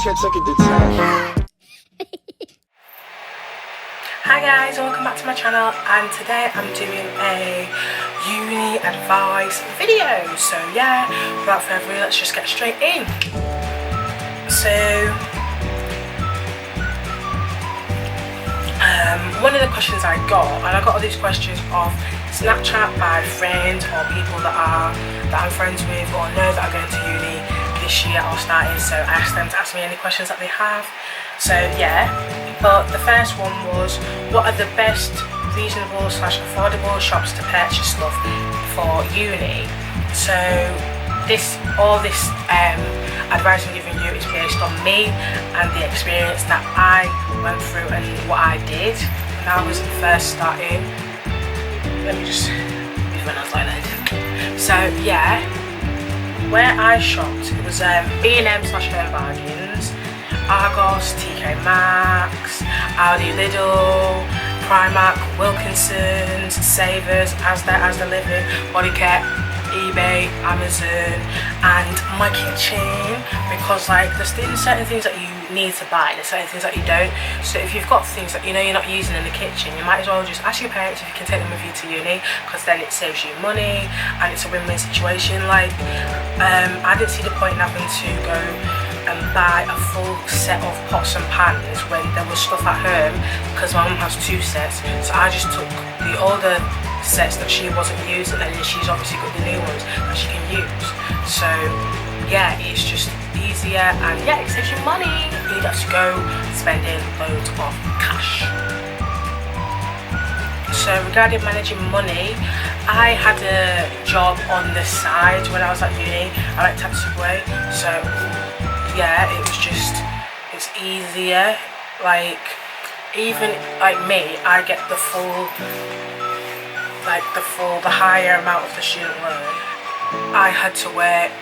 10 took it to 10. Hi guys, welcome back to my channel, and today I'm doing a uni advice video. So yeah, without further ado, let's just get straight in. So one of the questions I got, and I got all these questions off Snapchat by friends or people that I'm friends with or know that are going to uni this year or starting, so I asked them to ask me any questions that they have. So yeah, but the first one was, what are the best reasonable / affordable shops to purchase stuff for uni? So all this advice I'm giving you is based on me and the experience that I went through and what I did when I was first starting. Let me just move my nose like that. So yeah, where I shopped, it was B&M / Home Bargains, Argos, TK Maxx, Aldi Lidl, Primark, Wilkinson's, Savers, Asda Living, Bodycare, eBay, Amazon, and my kitchen, because like there's certain things that you need to buy, there's certain things that you don't. So if you've got things that you know you're not using in the kitchen, you might as well just ask your parents if you can take them with you to uni, because then it saves you money and it's a win-win situation. Like I didn't see the point in having to go and buy a full set of pots and pans when there was stuff at home, because my mum has 2 sets. So I just took the older sets that she wasn't using, and then she's obviously got the new ones that she can use. So yeah, it's just easier, and yeah, it saves you money. You don't have to go spending loads of cash. So regarding managing money, I had a job on the side when I was at uni. I like taxiway, so yeah, it's easier. Like even like me, I get the higher amount of the student loan. I had to work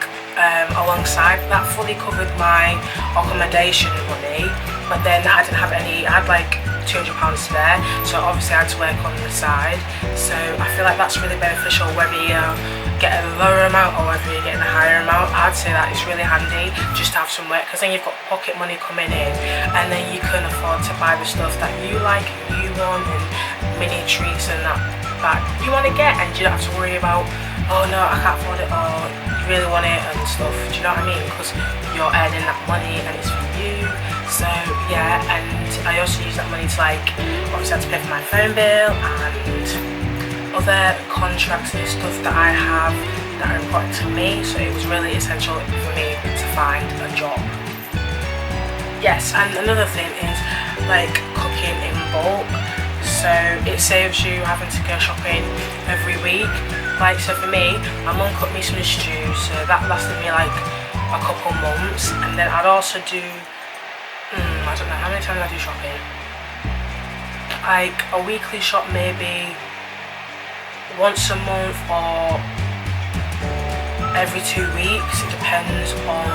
alongside that, fully covered my accommodation money, but then I didn't have any. I had like £200 spare, so obviously I had to work on the side. So I feel like that's really beneficial whether you get a lower amount or whether you're getting a higher amount. I'd say that it's really handy just to have some work, because then you've got pocket money coming in, and then you can afford to buy the stuff that you like and you want, and mini treats and that you want to get, and you don't have to worry about, oh no, I can't afford it, or you really want it and stuff. Do you know what I mean? Because you're earning that money and it's for you. So yeah, and I also use that money to like obviously have to pay for my phone bill and other contracts and stuff that I have that are important to me. So it was really essential for me to find a job. Yes, and another thing is like cooking in bulk. So it saves you having to go shopping every week. Like, so for me, my mum cooked me some stew, so that lasted me like a couple months. And then I'd also do, I don't know how many times I do shopping. Like a weekly shop, maybe once a month or every 2 weeks. It depends on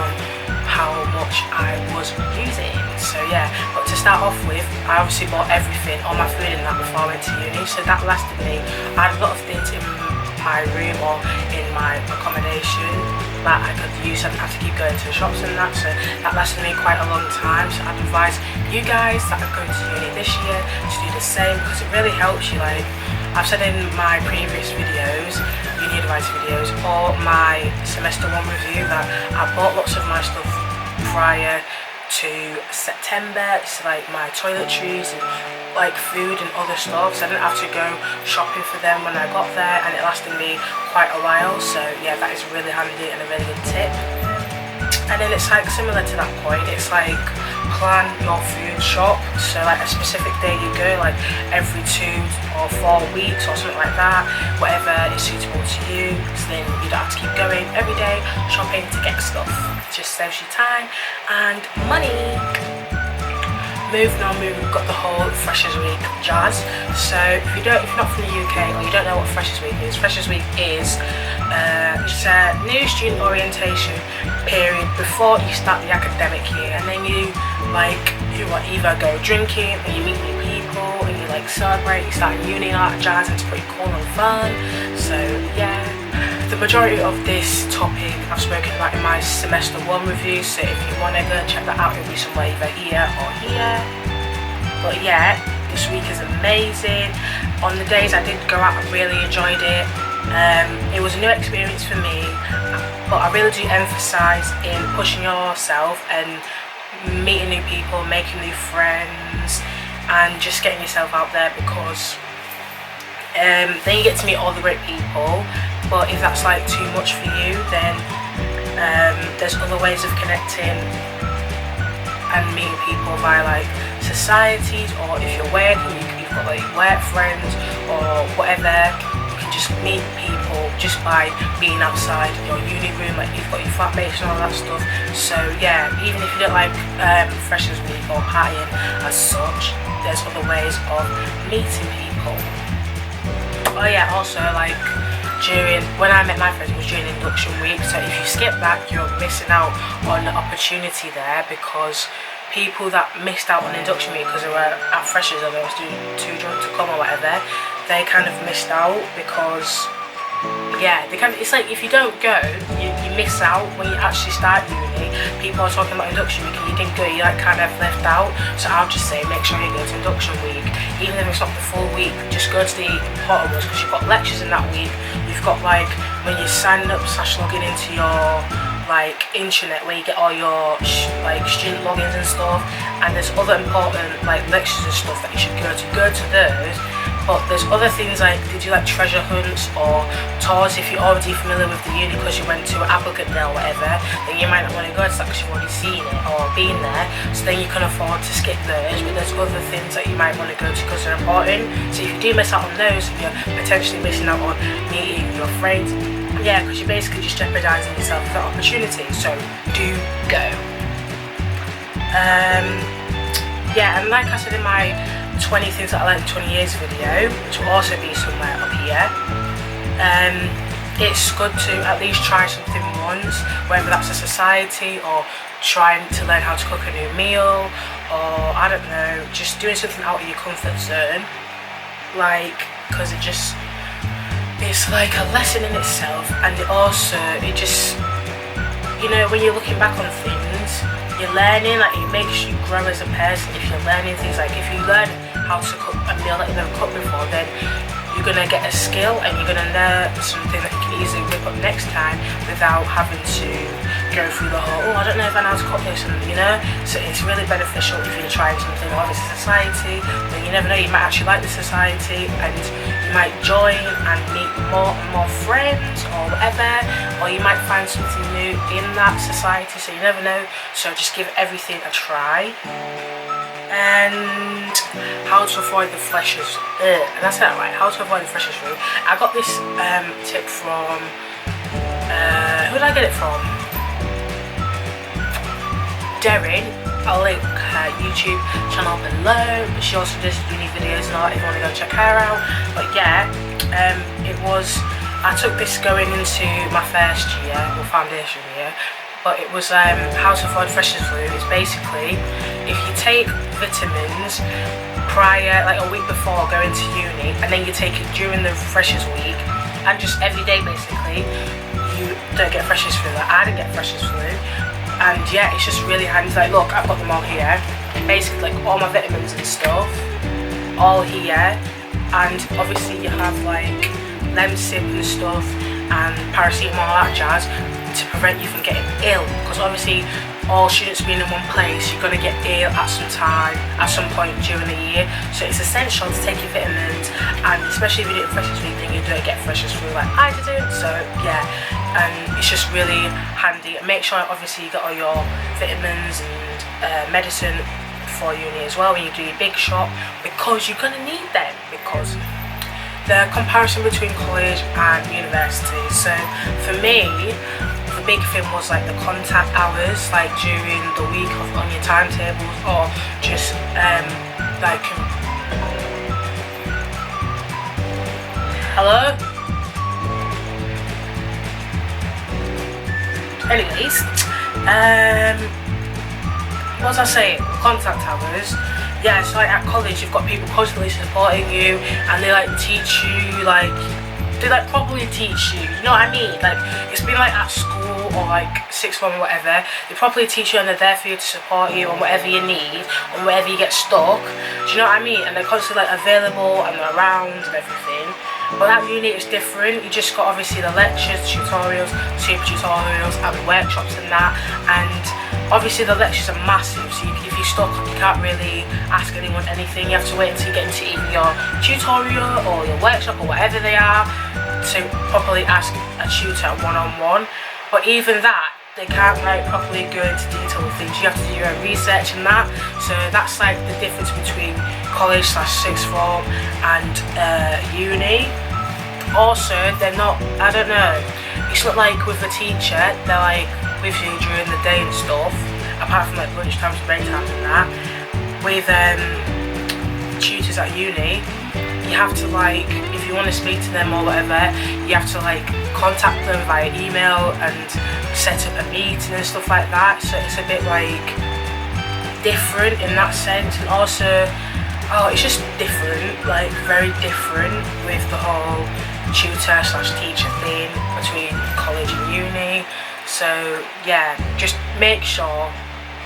how much I was using. So yeah, but to start off with, I obviously bought everything, all my food and that, before I went to uni, so that lasted me. I had a lot of things in my room or in my accommodation that I could use. I didn't have to keep going to the shops and that, so that lasted me quite a long time. So I'd advise you guys that are going to uni this year to do the same, because it really helps you. Like I've said in my previous videos, uni advice videos, or my semester 1 review, that I bought lots of my stuff prior to September. It's like my toiletries and like food and other stuff, so I didn't have to go shopping for them when I got there, and it lasted me quite a while. So yeah, that is really handy and a really good tip. And then it's like similar to that point, it's like plan your food shop. So like a specific day you go, like every 2 or 4 weeks or something like that, whatever is suitable to you, so then you don't have to keep going every day shopping to get stuff. It just saves you time and money. Moving on, we've got the whole Freshers Week jazz. So if you're not from the UK or you don't know what Freshers Week is it's a new student orientation period before you start the academic year, and then you either go drinking and you meet new people and you celebrate, you start uni and all that jazz, and it's pretty cool and fun. So yeah, the majority of this topic I've spoken about in my semester 1 review, so if you want to go check that out, it'll be somewhere either here or here. But yeah, this week is amazing. On the days I did go out, I really enjoyed it. It was a new experience for me, but I really do emphasise in pushing yourself and meeting new people, making new friends, and just getting yourself out there, because then you get to meet all the great people. But if that's like too much for you, then there's other ways of connecting and meeting people via like societies, or if you're working, you've got like work friends or whatever. You can just meet people just by being outside your uni room, like you've got your flatmates and all that stuff. So yeah, even if you don't like Freshers Week or partying as such, there's other ways of meeting people. Oh yeah, also like when I met my friends, it was during induction week, so if you skip that, you're missing out on the opportunity there, because people that missed out on induction week because they were at Freshers or they were too drunk to come or whatever, they kind of missed out, because yeah, it's like if you don't go, you miss out when you actually start uni. People are talking about induction week and you didn't go, you like kind of left out. So I'll just say make sure you go to induction week, even if it's not the full week. Just go to the important ones, because you've got lectures in that week. You've got like when you sign up / logging into your like intranet where you get all your like student logins and stuff, and there's other important like lectures and stuff that you should go to those. But there's other things like, did you like treasure hunts or tours? If you're already familiar with the uni because you went to an applicant day or whatever, then you might not want to go to that because you've already seen it or been there, so then you can afford to skip those. But there's other things that you might want to go to because they're important. So if you do miss out on those, you're potentially missing out on meeting your friends. Yeah, because you're basically just jeopardising yourself for that opportunity, so do go. Yeah, and like I said in my 20 things that I like in 20 years video, which will also be somewhere up here, it's good to at least try something once, whether that's a society or trying to learn how to cook a new meal, or I don't know, just doing something out of your comfort zone, like, because it's like a lesson in itself. And it just, you know, when you're looking back on things, you're learning, like it makes you grow as a person if you're learning things. Like if you learn how to cook a meal that you've never cooked before, then you're gonna get a skill and you're gonna know something that you can easily whip up next time without having to go through the whole, oh, I don't know if I know how to cook this, and you know. So it's really beneficial if you're trying something, or if it's a society, then you never know, you might actually like the society and you might join and meet more and more friends or whatever, or you might find something new in that society, so you never know. So just give everything a try. And how to avoid the freshers, and that's it, right? How to avoid the freshers route. I got this tip from who did I get it from? Darren. I'll link her YouTube channel below. She also does uni videos and all, if you want to go check her out. But yeah, I took this going into my first year, or foundation year. But it was how to avoid freshers flu. It's basically, if you take vitamins prior, like a week before going to uni, and then you take it during the freshers week, and just every day basically, you don't get freshers flu. Like I didn't get freshers flu, and yeah, it's just really handy. Like look, I've got them all here. Basically, like all my vitamins and stuff, all here, and obviously you have like Lemsip and stuff, and paracetamol, all that jazz, to prevent you from getting ill, because obviously all students being in one place, you're going to get ill at some point during the year. So it's essential to take your vitamins, and especially if you do it freshers week, then you don't get freshers flu like I didn't. So yeah, and it's just really handy. Make sure obviously you get all your vitamins and medicine for uni as well when you do your big shot, because you're going to need them, because the comparison between college and university. So for me, the big thing was like the contact hours, like during the week on your timetables, or just like hello. Anyways, what was I saying? Contact hours. Yeah, so like at college you've got people constantly supporting you, and they like teach you like they like properly teach you, you know what I mean? Like, it's been like at school or like sixth form or whatever, they properly teach you and they're there for you to support you on whatever you need, on wherever you get stuck, do you know what I mean? And they're constantly like available and they're around and everything. But at uni it's different. You just got obviously the lectures, tutorials, super tutorials, and workshops and that. And obviously the lectures are massive, so if you're stuck, you can't really ask anyone anything. You have to wait until you get into either your tutorial or your workshop or whatever they are to properly ask a tutor one-on-one. But even that, they can't like properly go into detail with things. You have to do your own research and that. So that's like the difference between college / sixth form and uni. Also, they're not, I don't know, it's not like with a teacher, they're like with you during the day and stuff, apart from like lunch times, break times and that. With tutors at uni, you have to like, if you want to speak to them or whatever, you have to like contact them via email and set up a meeting and stuff like that. So it's a bit like different in that sense. And also, it's just different, like very different with the whole tutor / teacher thing between college and uni. So yeah, just make sure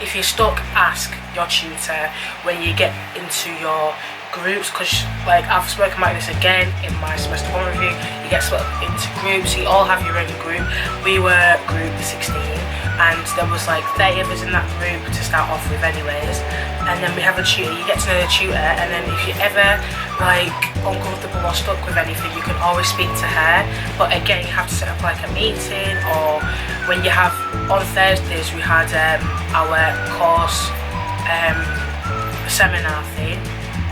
if you're stuck, ask your tutor when you get into your groups, because like I've spoken about this again in my semester 1 review, you get split up into groups, so you all have your own group. We were group 16 and there was like 30 of us in that group to start off with anyways, and then we have a tutor. You get to know the tutor, and then if you're ever like uncomfortable or stuck with anything, you can always speak to her. But again, you have to set up like a meeting, or when you have, on Thursdays we had our course seminar thing.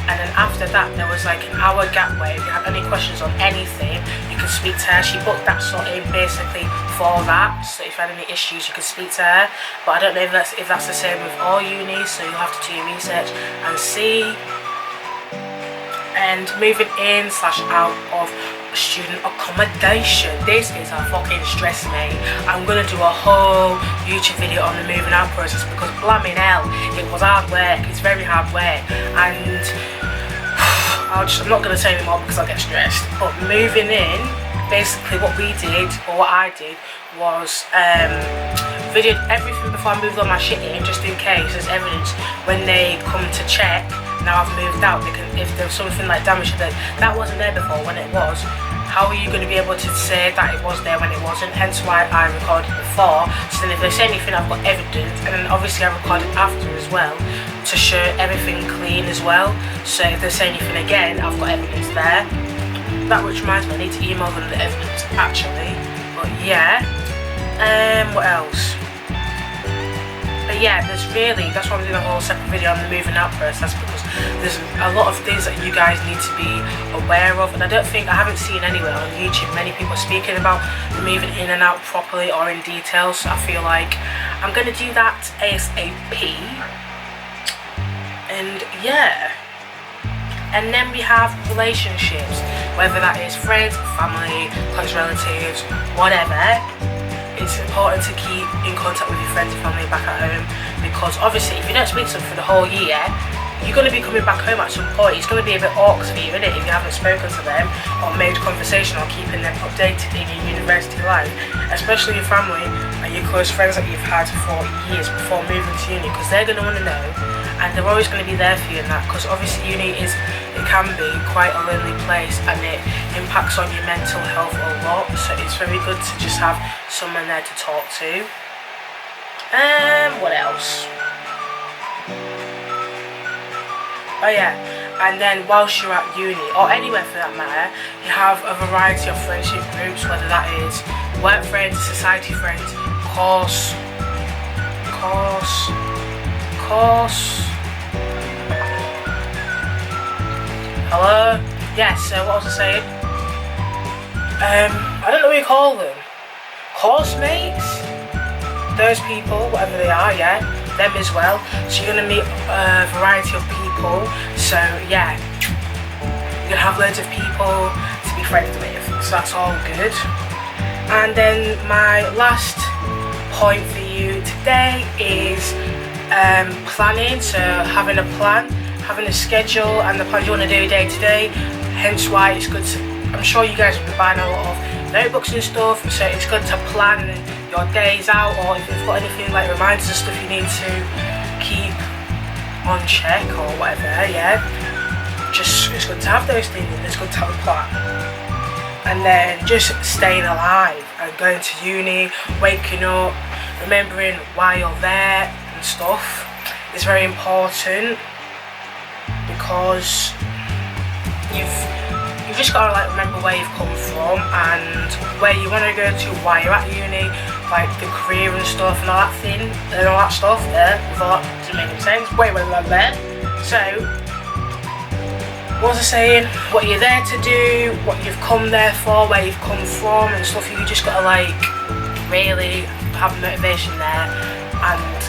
And then after that, there was like an hour gap where if you had any questions on anything, you could speak to her. She booked that slot in basically for that. So if you had any issues, you could speak to her. But I don't know if that's the same with all unis, so you'll have to do your research and see. And moving in / out of student accommodation. This is a fucking stress, mate. I'm gonna do a whole YouTube video on the moving out process because blaming hell, it was hard work. It's very hard work, and I'm not gonna say anymore because I'll get stressed. But moving in, basically what we did, or what I did, was videoed everything before I moved all my shit in, just in case as evidence when they come to check. Now I've moved out, they can, if there's something like damage that wasn't there before, when it was, how are you going to be able to say that it was there when it wasn't? Hence why I recorded before, so then if they say anything, I've got evidence. And then obviously I recorded after as well to show everything clean as well, so if they say anything again, I've got evidence there. That which reminds me, I need to email them the evidence actually. But yeah, what else? But yeah, that's why I'm doing a whole separate video on the moving out process, because there's a lot of things that you guys need to be aware of, and I haven't seen anywhere on YouTube many people speaking about the moving in and out properly or in detail, so I feel like I'm going to do that ASAP. And yeah. And then we have relationships, whether that is friends, family, close relatives, whatever. It's important to keep in contact with your friends and family back at home, because obviously if you don't speak to them for the whole year, you're going to be coming back home at some point. It's going to be a bit awkward for you, isn't it, if you haven't spoken to them or made conversation or keeping them updated in your university life, especially your family and your close friends that you've had for years before moving to uni, because they're going to want to know, and they're always going to be there for you in that, because obviously uni can be quite a lonely place and it impacts on your mental health a lot, so it's very good to just have someone there to talk to. What else? Oh yeah, and then whilst you're at uni, or anywhere for that matter, you have a variety of friendship groups, whether that is work friends, society friends, course. Hello? Yes, so what was I saying? I don't know what you call them. Course mates? Those people, whatever they are, yeah, them as well. So you're gonna meet a variety of people. So yeah, you're gonna have loads of people to be friends with. So that's all good. And then my last point for you today is planning. So having a plan, having a schedule and the plan you want to do day to day. Hence why it's good to I'm sure you guys will be buying a lot of notebooks and stuff, so it's good to plan your days out, or if you've got anything like reminders and stuff you need to keep on check or whatever, yeah. Just, it's good to have those things, and it's good to have a plan. And then just staying alive and going to uni, waking up, remembering why you're there and stuff is very important, because you've just got to like remember where you've come from and where you want to go to, why you're at uni, like the career and stuff and all that thing and all that stuff. Thought doesn't make any sense. Wait, so what was I saying? What you're there to do, what you've come there for, where you've come from and stuff. You just gotta like really have motivation there, and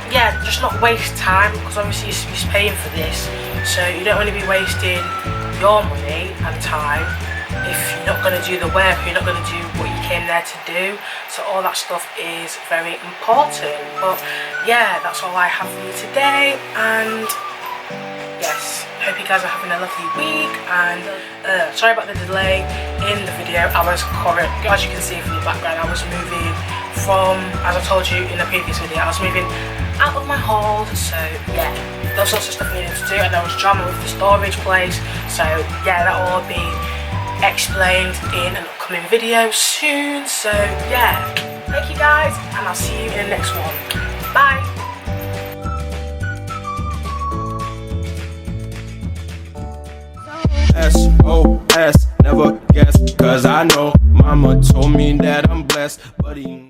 yeah, just not waste time, because obviously you're paying for this, so you don't want to be wasting your money and time if you're not going to do the work, you're not going to do what you came there to do. So all that stuff is very important. But yeah, that's all I have for you today, and yes, hope you guys are having a lovely week. And sorry about the delay in the video. I was current, as you can see from the background, I was moving from, as I told you in the previous video, I was moving out of my hall, so yeah, those sorts of stuff I needed to do, and there was drama with the storage place, so yeah, that will all be explained in an upcoming video soon. So yeah, thank you guys, and I'll see you in the next one. Bye. SOS, never guess, cause I know mama told me that